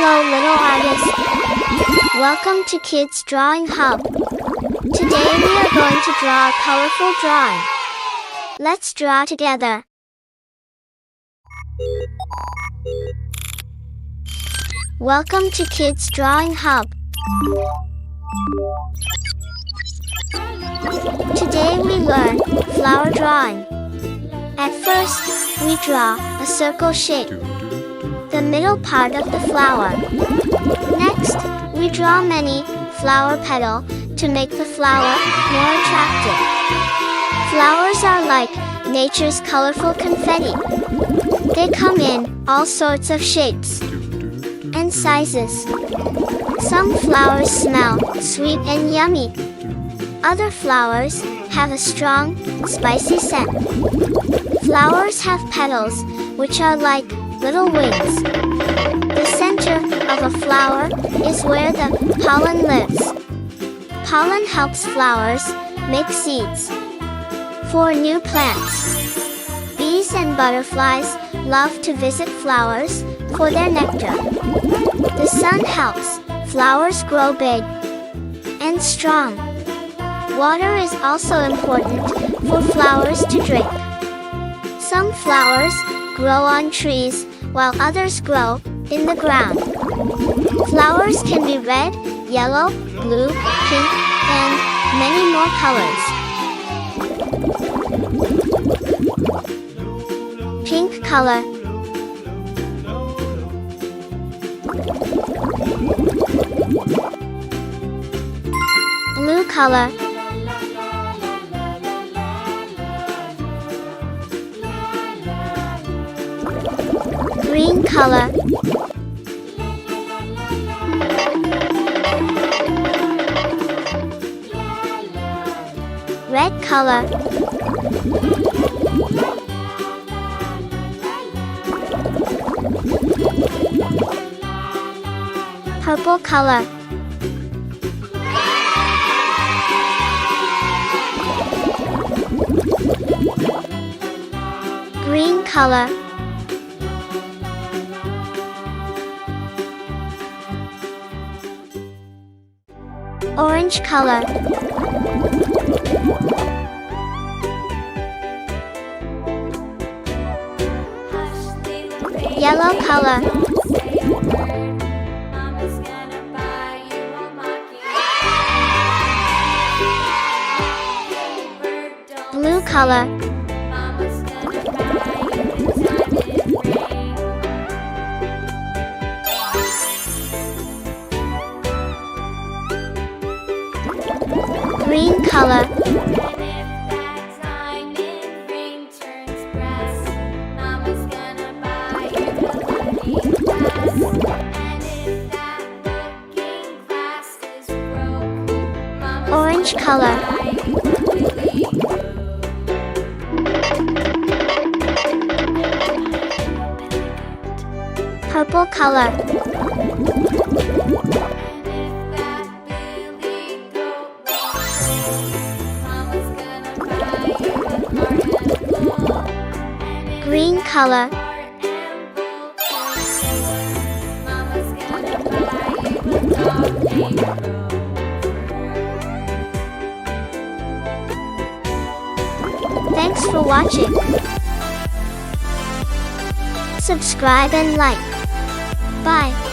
Hello little artists. Welcome to Kids Drawing Hub. Today we are going to draw a colorful drawing. Let's draw together. Welcome to Kids Drawing Hub. Today we learn flower drawing. At first, we draw a circle shape, the middle part of the flower. Next, we draw many flower petals to make the flower more attractive. Flowers are like nature's colorful confetti. They come in all sorts of shapes and sizes. Some flowers smell sweet and yummy. Other flowers have a strong, spicy scent. Flowers have petals, which are like little wings. The center of a flower is where the pollen lives. Pollen helps flowers make seeds for new plants. Bees and butterflies love to visit flowers for their nectar. The sun helps flowers grow big and strong. Water is also important for flowers to drink. Some flowers grow on trees while others grow in the ground. Flowers can be red, yellow, blue, pink, and many more colors. Pink color. Blue color. Green color. Red color. Purple color. Green color. Orange color. Yellow color. Blue color. Green color. Orange color. Purple color. Green color. Thanks for watching. Subscribe and like. Bye.